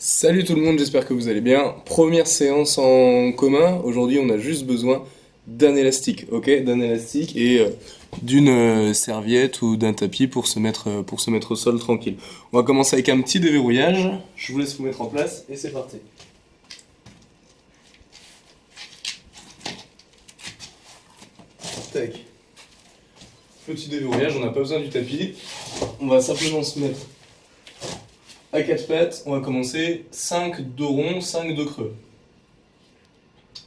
Salut tout le monde, j'espère que vous allez bien. Première séance en commun. Aujourd'hui, on a juste besoin d'un élastique, ok? D'un élastique et d'une serviette ou d'un tapis pour se mettre au sol tranquille. On va commencer avec un petit déverrouillage. Je vous laisse vous mettre en place et c'est parti. Tac. Petit déverrouillage, on n'a pas besoin du tapis. On va simplement se mettre à quatre pattes. On va commencer 5 dos ronds, 5 dos creux.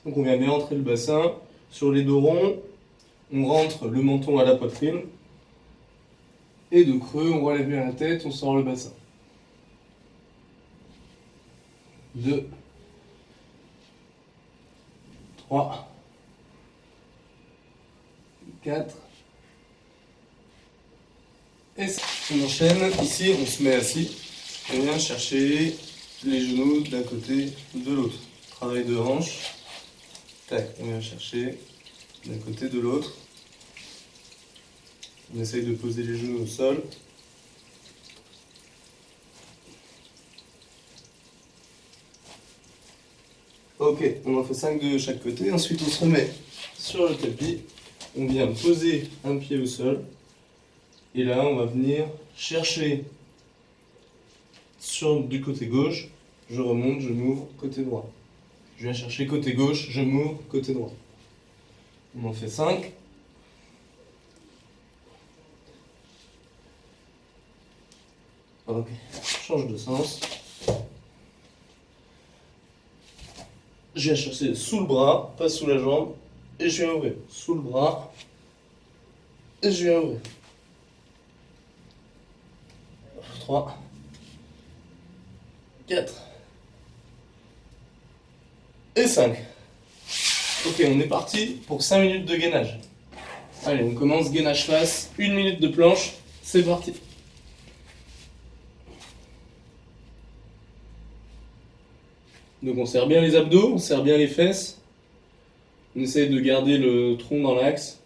Donc on vient bien rentrer le bassin. Sur les dos ronds, on rentre le menton à la poitrine. Et de creux, on relève bien la tête, on sort le bassin. 2, 3, 4. Et on enchaîne. Ici, on se met assis. On vient chercher les genoux d'un côté, de l'autre. Travail de hanche. Tac, on vient chercher d'un côté, de l'autre. On essaye de poser les genoux au sol. Ok, on en fait 5 de chaque côté. Ensuite, on se remet sur le tapis. On vient poser un pied au sol. Et là, on va venir chercher du côté gauche. Je remonte, je m'ouvre, côté droit. Je viens chercher côté gauche, je m'ouvre, côté droit. On en fait 5. Ok, change de sens. Je viens chercher sous le bras, pas sous la jambe, et je viens ouvrir. Sous le bras, et je viens ouvrir. 3, 4, et 5. Ok, on est parti pour 5 minutes de gainage. Allez, on commence, gainage face, 1 minute de planche, c'est parti. Donc on serre bien les abdos, on serre bien les fesses. On essaye de garder le tronc dans l'axe.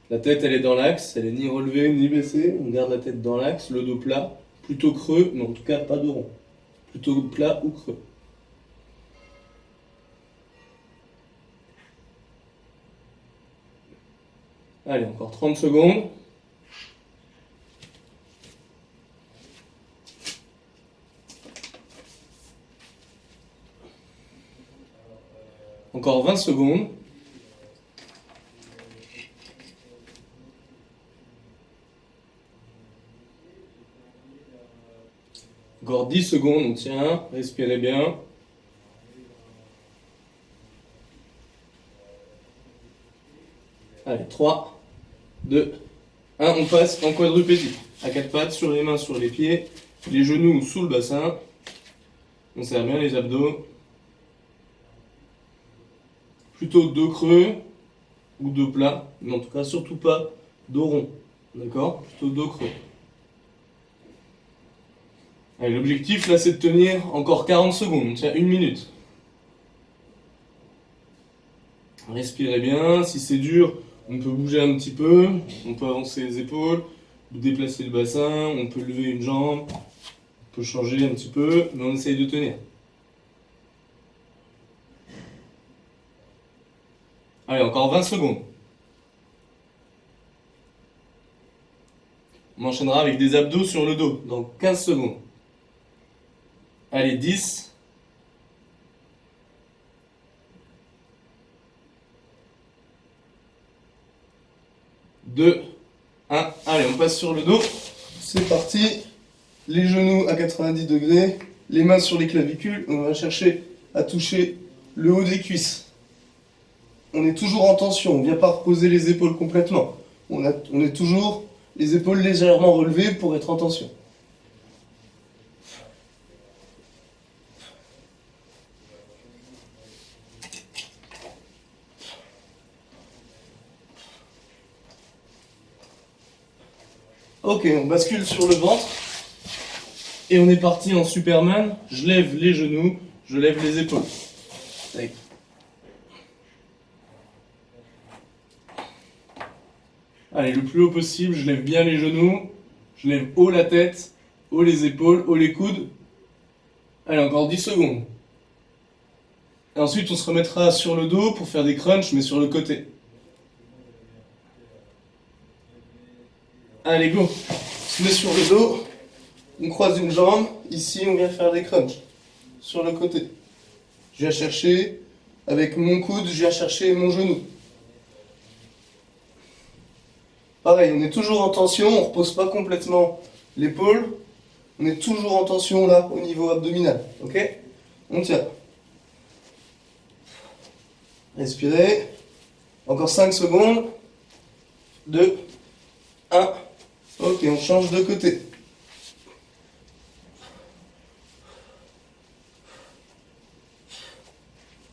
La tête, elle est dans l'axe, elle est ni relevée ni baissée. On garde la tête dans l'axe, le dos plat, plutôt creux, mais en tout cas pas de rond. Plutôt plat ou creux. Allez, encore 30 secondes. Encore 20 secondes. Encore 10 secondes, on tient, respirez bien. Allez, 3, 2, 1, on passe en quadrupédie. À quatre pattes, sur les mains, sur les pieds, les genoux sous le bassin. On serre bien les abdos. Plutôt dos creux ou dos plat, mais en tout cas surtout pas dos rond. D'accord? Plutôt dos creux. Allez, l'objectif là c'est de tenir encore 40 secondes, on tient 1 minute. Respirez bien, si c'est dur, on peut bouger un petit peu, on peut avancer les épaules, déplacer le bassin, on peut lever une jambe, on peut changer un petit peu, mais on essaye de tenir. Allez, encore 20 secondes. On enchaînera avec des abdos sur le dos, dans 15 secondes. Allez, 10. 2, 1. Allez, on passe sur le dos. C'est parti. Les genoux à 90 degrés, les mains sur les clavicules. On va chercher à toucher le haut des cuisses. On est toujours en tension, on ne vient pas reposer les épaules complètement. On est toujours les épaules légèrement relevées pour être en tension. Ok, on bascule sur le ventre. Et on est parti en Superman. Je lève les genoux, je lève les épaules. Tac. Allez, le plus haut possible, je lève bien les genoux, je lève haut la tête, haut les épaules, haut les coudes. Allez, encore 10 secondes. Et ensuite, on se remettra sur le dos pour faire des crunchs, mais sur le côté. Allez, go. On se met sur le dos. On croise une jambe. Ici, on vient faire des crunchs. Sur le côté. Je viens chercher, avec mon coude, je viens chercher mon genou. Pareil, on est toujours en tension, on ne repose pas complètement l'épaule. On est toujours en tension là, au niveau abdominal. Ok? On tient. Respirez. Encore 5 secondes. 2, 1. Ok, on change de côté.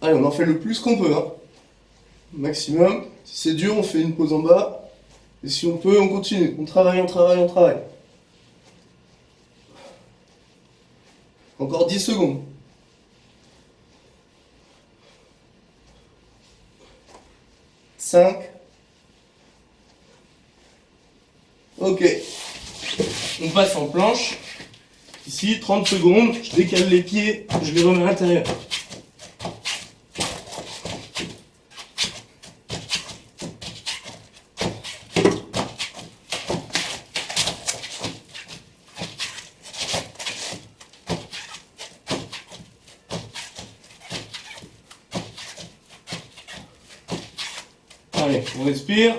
Allez, on en fait le plus qu'on peut. Hein. Maximum. Si c'est dur, on fait une pause en bas. Et si on peut, on continue. On travaille, on travaille, on travaille. Encore 10 secondes. 5. Ok. On passe en planche. Ici, 30 secondes. Je décale les pieds. Je les remets à l'intérieur. Allez, on respire.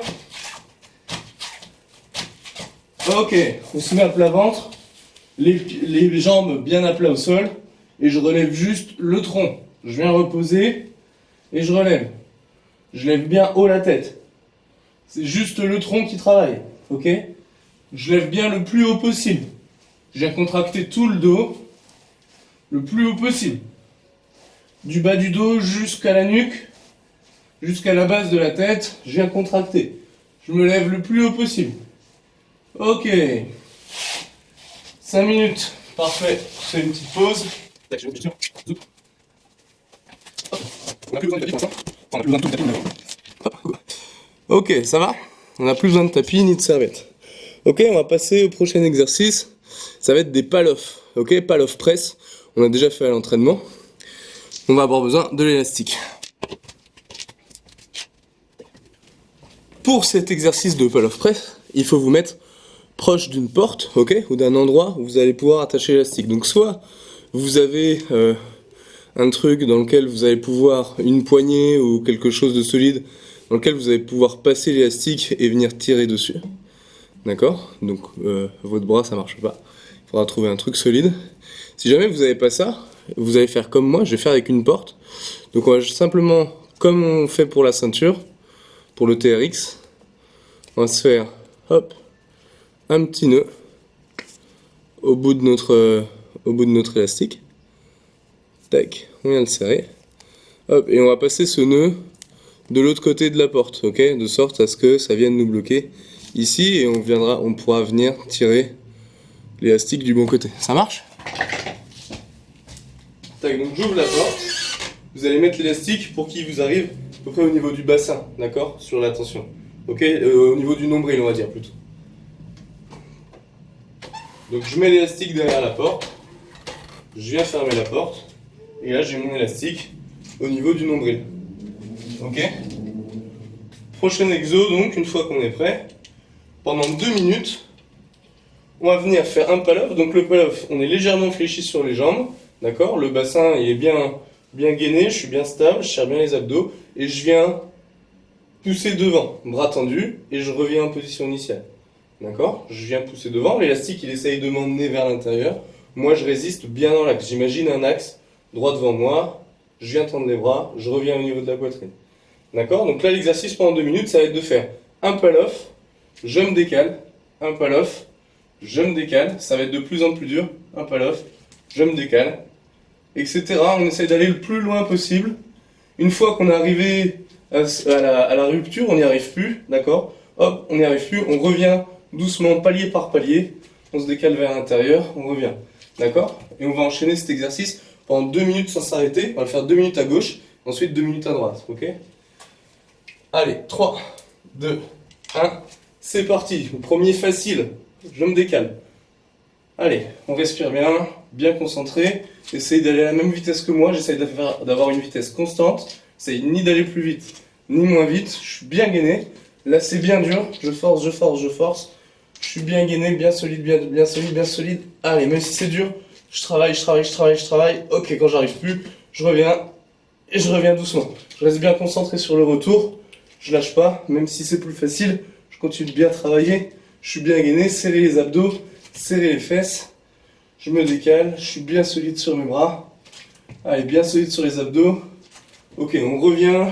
Ok, on se met à plat ventre, les jambes bien à plat au sol, et je relève juste le tronc. Je viens reposer, et je relève. Je lève bien haut la tête. C'est juste le tronc qui travaille, ok? Je lève bien le plus haut possible. Je viens contracter tout le dos, le plus haut possible. Du bas du dos jusqu'à la nuque, jusqu'à la base de la tête, je viens contracter. Je me lève le plus haut possible. Ok. 5 minutes. Parfait. Je fais une petite pause. On n'a plus besoin de tapis pour l'instant. On n'a plus besoin de tout le tapis. Ok, ça va? On n'a plus besoin de tapis ni de serviette. Ok, on va passer au prochain exercice. Ça va être des pull-off. Ok, pull-off press. On a déjà fait à l'entraînement. On va avoir besoin de l'élastique. Pour cet exercice de pull-off press, il faut vous mettre proche d'une porte, ok, ou d'un endroit où vous allez pouvoir attacher l'élastique. Donc soit vous avez un truc dans lequel vous allez pouvoir, une poignée ou quelque chose de solide, dans lequel vous allez pouvoir passer l'élastique et venir tirer dessus. D'accord? Donc votre bras ça marche pas. Il faudra trouver un truc solide. Si jamais vous n'avez pas ça, vous allez faire comme moi, je vais faire avec une porte. Donc on va simplement, comme on fait pour la ceinture, pour le TRX, on va se faire, hop, un petit nœud au bout de notre élastique. Tac, on vient le serrer. Hop, et on va passer ce nœud de l'autre côté de la porte, ok, de sorte à ce que ça vienne nous bloquer ici et on pourra venir tirer l'élastique du bon côté. Ça marche? Tac, donc j'ouvre la porte. Vous allez mettre l'élastique pour qu'il vous arrive à peu près au niveau du bassin, d'accord, sur la tension. Ok, au niveau du nombril, on va dire plutôt. Donc je mets l'élastique derrière la porte, je viens fermer la porte, et là j'ai mon élastique au niveau du nombril. Ok? Prochain exo, donc une fois qu'on est prêt, pendant 2 minutes, on va venir faire un pull-off. Donc le pull-off, on est légèrement fléchi sur les jambes, d'accord? Le bassin il est bien gainé, je suis bien stable, je serre bien les abdos, et je viens pousser devant, bras tendus, et je reviens en position initiale. D'accord? Je viens pousser devant, l'élastique il essaye de m'emmener vers l'intérieur. Moi je résiste bien dans l'axe. J'imagine un axe droit devant moi, je viens tendre les bras, je reviens au niveau de la poitrine. D'accord? Donc là l'exercice pendant 2 minutes, ça va être de faire un pull-off, je me décale, un pull-off, je me décale, ça va être de plus en plus dur, un pull-off, je me décale, etc. On essaie d'aller le plus loin possible. Une fois qu'on est arrivé à la rupture, on n'y arrive plus, d'accord? Hop, on n'y arrive plus, on revient doucement, palier par palier, on se décale vers l'intérieur, on revient, d'accord? Et on va enchaîner cet exercice pendant 2 minutes sans s'arrêter, on va le faire 2 minutes à gauche, ensuite 2 minutes à droite, ok? Allez, 3, 2, 1, c'est parti, le premier facile, je me décale. Allez, on respire bien, bien concentré. Essayez d'aller à la même vitesse que moi, j'essaye d'avoir une vitesse constante. J'essaye ni d'aller plus vite, ni moins vite. Je suis bien gainé. Là, c'est bien dur. Je force, je force, je force. Je suis bien gainé, bien solide, bien solide, bien solide. Allez, même si c'est dur, je travaille, je travaille, je travaille, je travaille. Ok, quand j'arrive plus, je reviens. Et je reviens doucement. Je reste bien concentré sur le retour. Je lâche pas, même si c'est plus facile. Je continue de bien travailler. Je suis bien gainé, serrer les abdos, serrer les fesses. Je me décale, je suis bien solide sur mes bras. Allez, bien solide sur les abdos. Ok, on revient.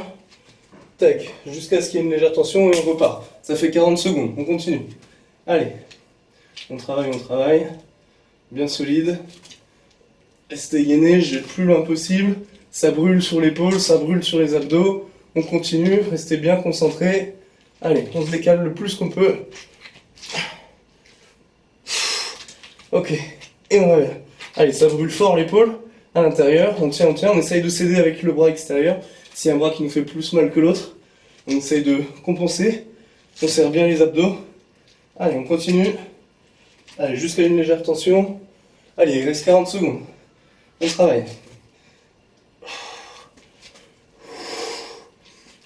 Tac, jusqu'à ce qu'il y ait une légère tension et on repart. Ça fait 40 secondes, on continue. Allez, on travaille. Bien solide. Restez gainé, je vais le plus loin possible. Ça brûle sur l'épaule, ça brûle sur les abdos. On continue, restez bien concentrés. Allez, on se décale le plus qu'on peut. Ok, et on revient. Allez, ça brûle fort l'épaule, à l'intérieur. On tient, on essaye de s'aider avec le bras extérieur. S'il y a un bras qui nous fait plus mal que l'autre, on essaye de compenser. On serre bien les abdos. Allez, on continue. Allez, jusqu'à une légère tension. Allez, il reste 40 secondes. On travaille.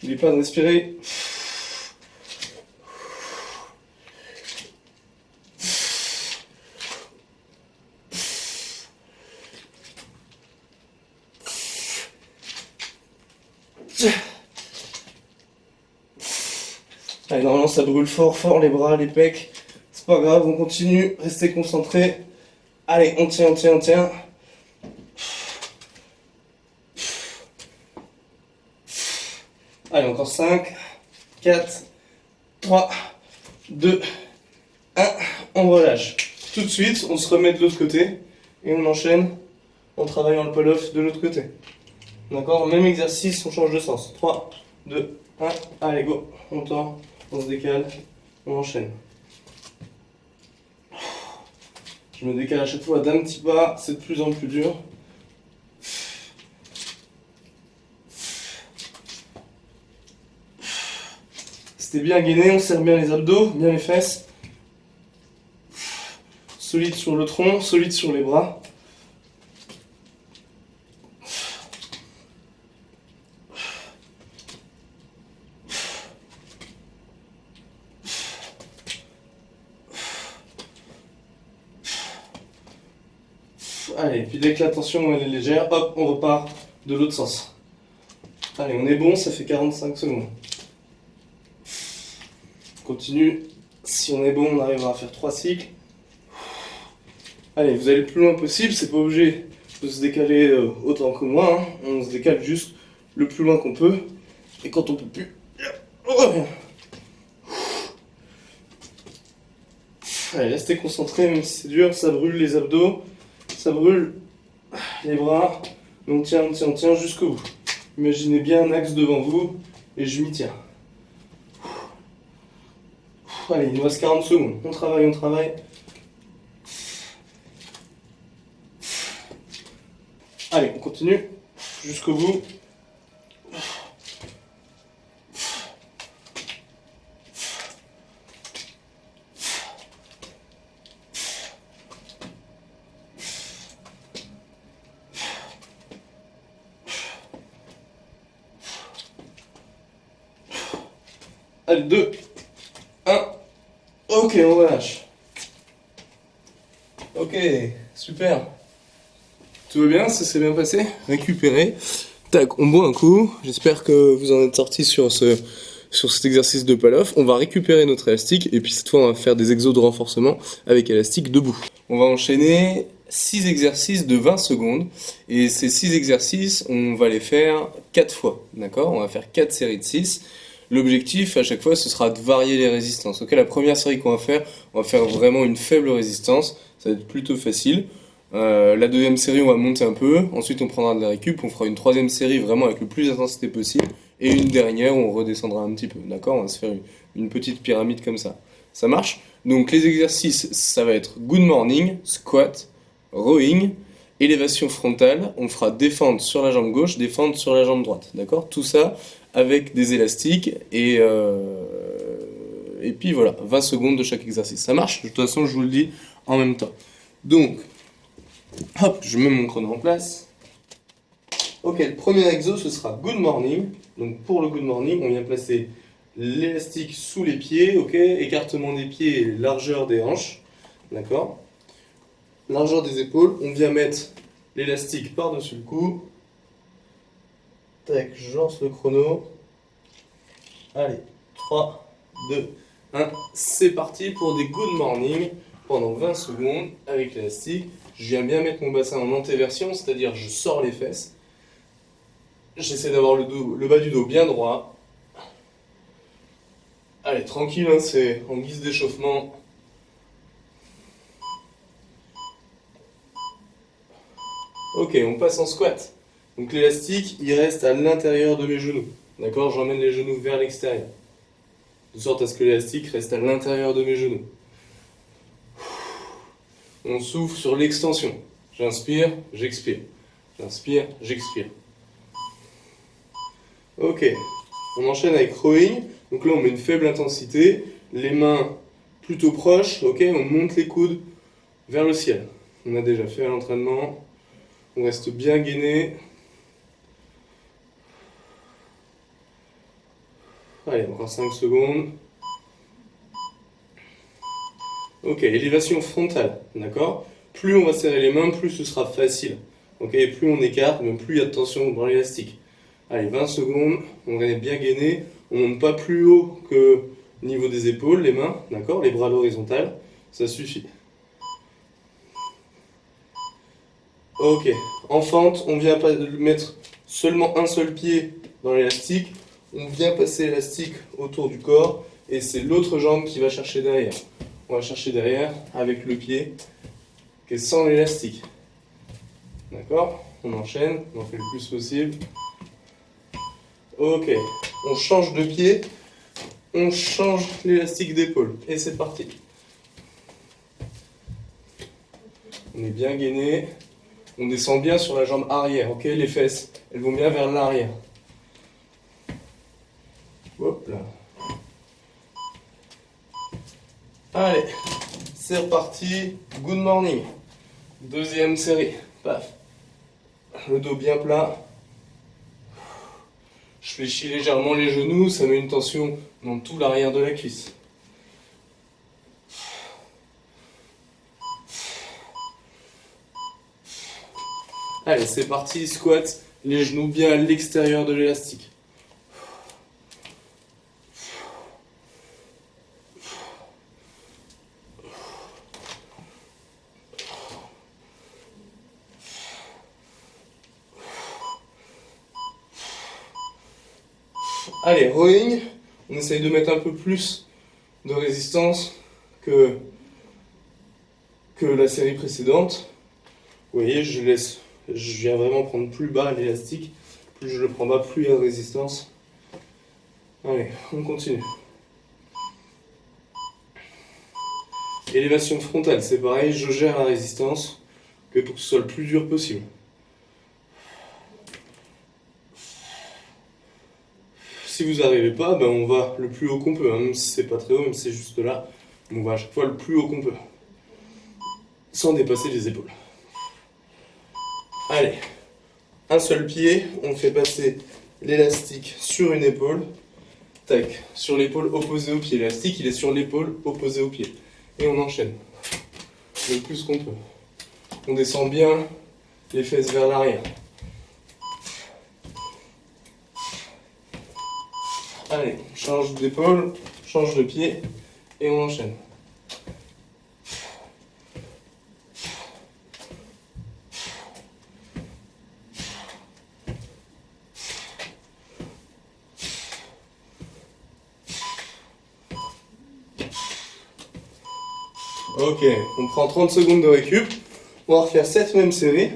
N'oubliez pas de respirer. Allez, normalement ça brûle fort les bras, les pecs. C'est pas grave, on continue, restez concentrés. Allez, on tient. Allez, encore 5, 4, 3, 2, 1. On relâche. Tout de suite, on se remet de l'autre côté et on enchaîne en travaillant le pull-off de l'autre côté. D'accord? Même exercice, on change de sens. 3, 2, 1. Allez, go. On tord, on se décale, on enchaîne. Je me décale à chaque fois d'un petit pas, c'est de plus en plus dur. C'était bien gainé, on serre bien les abdos, bien les fesses. Solide sur le tronc, solide sur les bras. Allez, puis dès que la tension elle est légère, hop, on repart de l'autre sens. Allez, on est bon, ça fait 45 secondes. Continue. Si on est bon, on arrivera à faire 3 cycles. Allez, vous allez le plus loin possible, c'est pas obligé de se décaler autant que moi. Hein. On se décale juste le plus loin qu'on peut. Et quand on peut plus, on revient. Allez, restez concentrés, même si c'est dur, ça brûle les abdos, ça brûle les bras. Mais on tient jusqu'au bout. Imaginez bien un axe devant vous et je m'y tiens. Allez, il nous reste 40 secondes. On travaille. Allez, on continue jusqu'au bout. Allez, 2, 1. Ok, on relâche. Ok, super. Tout va bien, ça s'est bien passé. Récupéré. Tac, on boit un coup. J'espère que vous en êtes sortis sur cet exercice de pull-off. On va récupérer notre élastique et puis cette fois on va faire des exos de renforcement avec élastique debout. On va enchaîner 6 exercices de 20 secondes et ces 6 exercices, on va les faire 4 fois. D'accord? On va faire 4 séries de 6. L'objectif à chaque fois ce sera de varier les résistances. Ok, la première série qu'on va faire vraiment une faible résistance. Ça va être plutôt facile. La deuxième série, on va monter un peu. Ensuite, on prendra de la récup. On fera une troisième série vraiment avec le plus d'intensité possible. Et une dernière où on redescendra un petit peu. D'accord? On va se faire une petite pyramide comme ça. Ça marche? Donc, les exercices, ça va être good morning, squat, rowing, élévation frontale. On fera défendre sur la jambe gauche, défendre sur la jambe droite. D'accord? Tout ça avec des élastiques et puis voilà, 20 secondes de chaque exercice. Ça marche? De toute façon, je vous le dis en même temps. Donc, Hop, je mets mon chrono en place. Ok, le premier exo, ce sera good morning. Donc pour le good morning, on vient placer l'élastique sous les pieds, ok, écartement des pieds et largeur des hanches, d'accord. Largeur des épaules, on vient mettre l'élastique par-dessus le cou. Tac, je lance le chrono. Allez, 3, 2, 1, c'est parti pour des good morning pendant 20 secondes avec l'élastique. Je viens bien mettre mon bassin en antéversion, c'est-à-dire je sors les fesses. J'essaie d'avoir le bas du dos bien droit. Allez, tranquille, hein, c'est en guise d'échauffement. Ok, on passe en squat. Donc l'élastique, il reste à l'intérieur de mes genoux. D'accord, j'emmène les genoux vers l'extérieur. De sorte à ce que l'élastique reste à l'intérieur de mes genoux. On souffle sur l'extension. J'inspire, j'expire. J'inspire, j'expire. Ok, on enchaîne avec rowing. Donc là, on met une faible intensité. Les mains plutôt proches. Ok, on monte les coudes vers le ciel. On a déjà fait à l'entraînement. On reste bien gainé. Allez, encore 5 secondes. Ok, élévation frontale, d'accord. Plus on va serrer les mains, plus ce sera facile. Ok, plus on écarte, même plus il y a de tension dans l'élastique. Allez, 20 secondes, on est bien gainé. On ne monte pas plus haut que au niveau des épaules, les mains, d'accord, les bras à l'horizontale, ça suffit. Ok, en fente, on vient mettre seulement un seul pied dans l'élastique. On vient passer l'élastique autour du corps et c'est l'autre jambe qui va chercher derrière. On va chercher derrière avec le pied qui est sans l'élastique. D'accord? On enchaîne, on en fait le plus possible. Ok, on change de pied, on change l'élastique d'épaule et c'est parti. On est bien gainé, on descend bien sur la jambe arrière, ok? Les fesses, elles vont bien vers l'arrière. Hop là. Allez, c'est reparti. Good morning. Deuxième série. Paf. Le dos bien plat. Je fléchis légèrement les genoux, ça met une tension dans tout l'arrière de la cuisse. Allez, c'est parti, squat. Les genoux bien à l'extérieur de l'élastique. Allez, rowing, on essaye de mettre un peu plus de résistance que la série précédente. Vous voyez, je viens vraiment prendre plus bas l'élastique. Plus je le prends bas, plus il y a de résistance. Allez, on continue. Élévation frontale, c'est pareil, je gère la résistance pour que ce soit le plus dur possible. Si vous n'arrivez pas, ben on va le plus haut qu'on peut, hein, même si c'est pas très haut, même si c'est juste là, on va à chaque fois le plus haut qu'on peut, sans dépasser les épaules. Allez, un seul pied, on fait passer l'élastique sur une épaule, tac, sur l'épaule opposée au pied. L'élastique, il est sur l'épaule opposée au pied. Et on enchaîne, le plus qu'on peut. On descend bien les fesses vers l'arrière. Allez, change d'épaule, change de pied et on enchaîne. Ok, on prend 30 secondes de récup. On va refaire cette même série.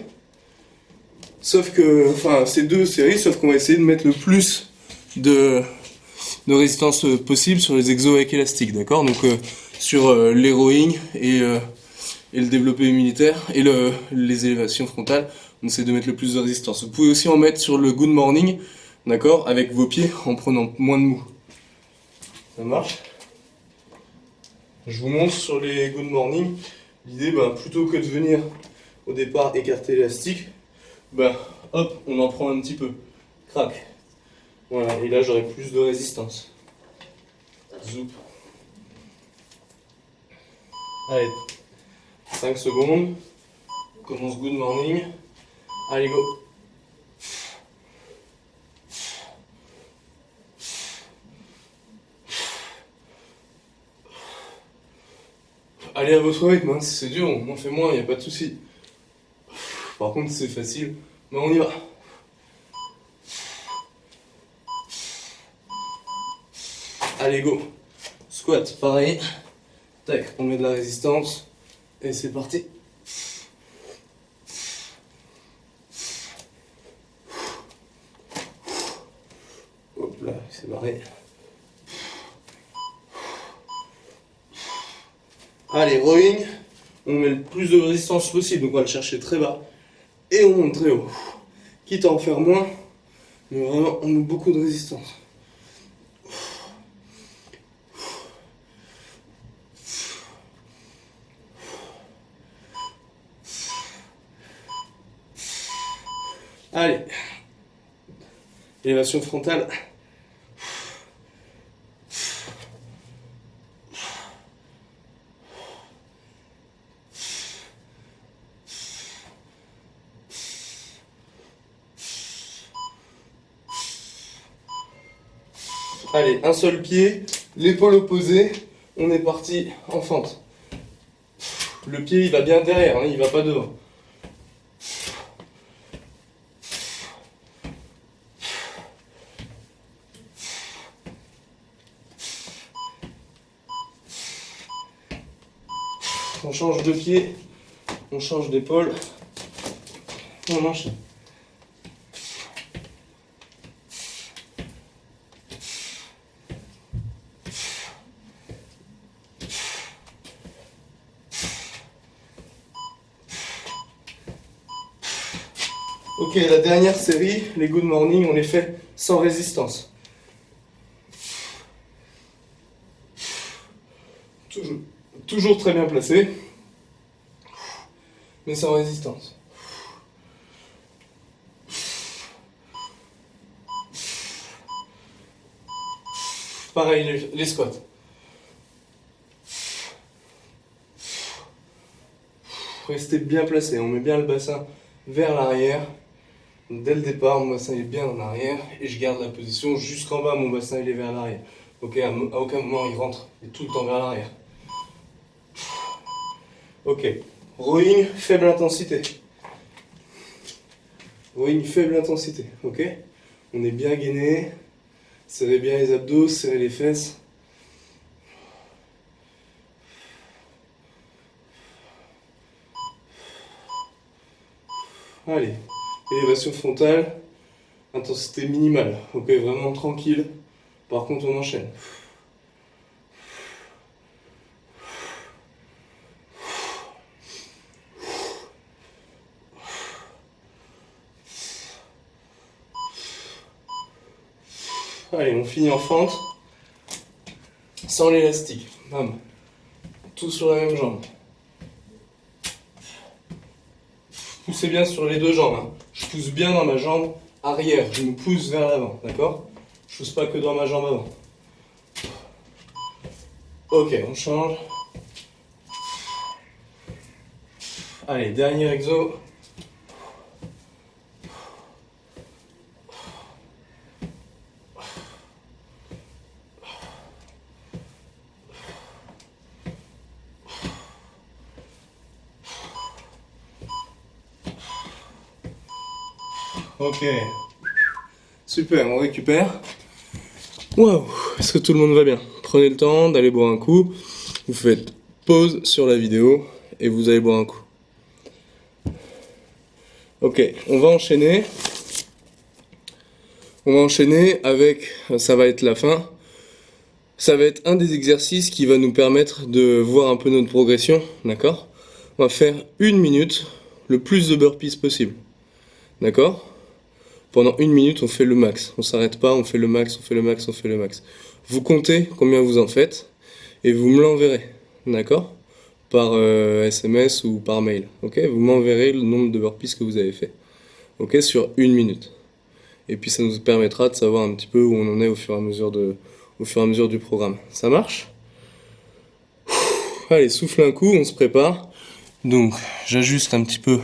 Sauf que, enfin, ces deux séries, sauf qu'on va essayer de mettre le plus de résistance possible sur les exos avec élastique, d'accord? Donc sur les rowing et le développé immunitaire et les élévations frontales, on essaie de mettre le plus de résistance. Vous pouvez aussi en mettre sur le good morning, d'accord? Avec vos pieds en prenant moins de mou. Ça marche? Je vous montre sur les good morning, l'idée, plutôt que de venir au départ écarter l'élastique, bah hop, on en prend un petit peu. Crac. Voilà, et là j'aurai plus de résistance. Zoup. Allez, 5 secondes. On commence good morning. Allez, go. Allez à votre rythme, hein. Si c'est dur, on en fait moins, il n'y a pas de souci. Par contre, si c'est facile, mais on y va. Allez, go. Squat, pareil. Tac, on met de la résistance. Et c'est parti. Hop là, c'est barré. Allez, rowing. On met le plus de résistance possible, donc on va le chercher très bas. Et on monte très haut. Quitte à en faire moins, mais vraiment, on met beaucoup de résistance. Allez, élévation frontale. Allez, un seul pied, l'épaule opposée, on est parti en fente. Le pied il va bien derrière, hein, il va pas devant. On change de pied, on change d'épaule, on enchaîne. Ok, la dernière série, les good morning, on les fait sans résistance. Toujours très bien placé, mais sans résistance. Pareil, les squats. Restez bien placé, on met bien le bassin vers l'arrière. Dès le départ, mon bassin est bien en arrière et je garde la position jusqu'en bas, mon bassin il est vers l'arrière. Ok, à aucun moment il rentre, il est tout le temps vers l'arrière. Ok, rowing, faible intensité. Rowing, faible intensité, ok. On est bien gainé, serrez bien les abdos, serrez les fesses. Allez, élévation frontale, intensité minimale, ok, vraiment tranquille. Par contre, on enchaîne. Allez, on finit en fente, sans l'élastique. Bam. Tout sur la même jambe. Poussez bien sur les deux jambes. Hein. Je pousse bien dans ma jambe arrière. Je me pousse vers l'avant, d'accord? Je pousse pas que dans ma jambe avant. Ok, on change. Allez, dernier exo. Ok. Super, on récupère. Waouh, est-ce que tout le monde va bien? Prenez le temps d'aller boire un coup. Vous faites pause sur la vidéo et vous allez boire un coup. Ok, on va enchaîner. On va enchaîner avec, ça va être la fin. Ça va être un des exercices qui va nous permettre de voir un peu notre progression, d'accord? On va faire 1 minute, le plus de burpees possible, d'accord? Pendant 1 minute, on fait le max. On s'arrête pas, on fait le max, on fait le max, on fait le max. Vous comptez combien vous en faites et vous me l'enverrez, d'accord? par SMS ou par mail. Ok, vous m'enverrez le nombre de burpees que vous avez fait. Ok, sur 1 minute. Et puis ça nous permettra de savoir un petit peu où on en est au fur et à mesure du programme. Ça marche? Allez, souffle un coup, on se prépare. Donc, j'ajuste un petit peu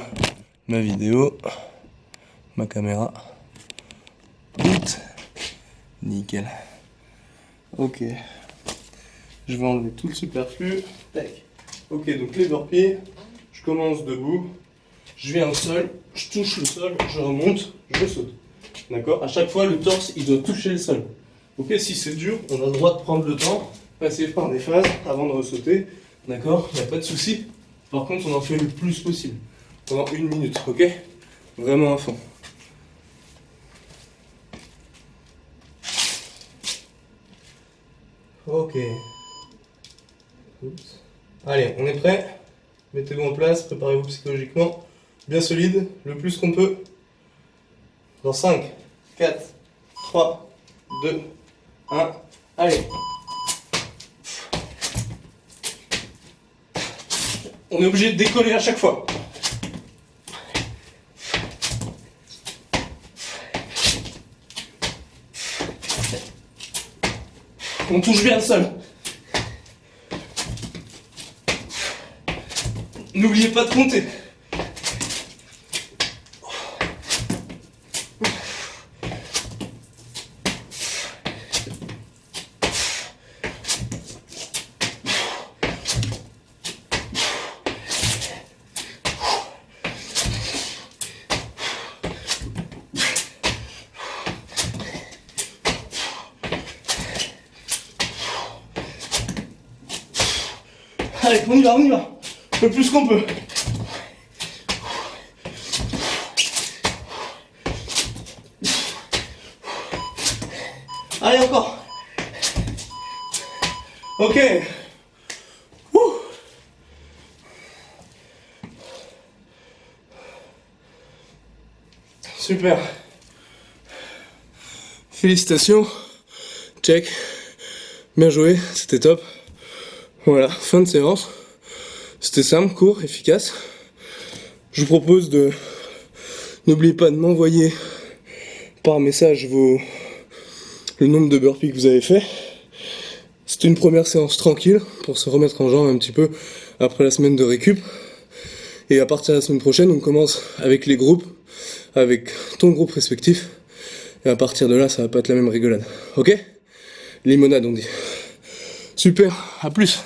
ma vidéo, ma caméra. Vite. Nickel. Ok. Je vais enlever tout le superflu. Tac. Ok, donc les burpees, je commence debout, je viens au sol, je touche le sol, je remonte, je saute. D'accord? À chaque fois, le torse, il doit toucher le sol. Ok, si c'est dur, on a le droit de prendre le temps, passer par des phases avant de ressauter. D'accord? Il n'y a pas de souci. Par contre, on en fait le plus possible. Pendant 1 minute, ok? Vraiment à fond. Ok. Oups. Allez, on est prêt? Mettez-vous en place, préparez-vous psychologiquement. Bien solide, le plus qu'on peut. Dans 5, 4, 3, 2, 1. Allez. On est obligé de décoller à chaque fois. On touche bien le sol. N'oubliez pas de compter. Allez, on y va. Le plus qu'on peut. Allez, encore. Ok. Ouh. Super. Félicitations. Check. Bien joué, c'était top. Voilà, fin de séance. C'était simple, court, efficace. Je vous propose de... N'oubliez pas de m'envoyer par message le nombre de burpees que vous avez fait. C'était une première séance tranquille pour se remettre en jambe un petit peu après la semaine de récup. Et à partir de la semaine prochaine, on commence avec les groupes, avec ton groupe respectif. Et à partir de là, ça va pas être la même rigolade. Ok? Limonade, on dit. Super, à plus!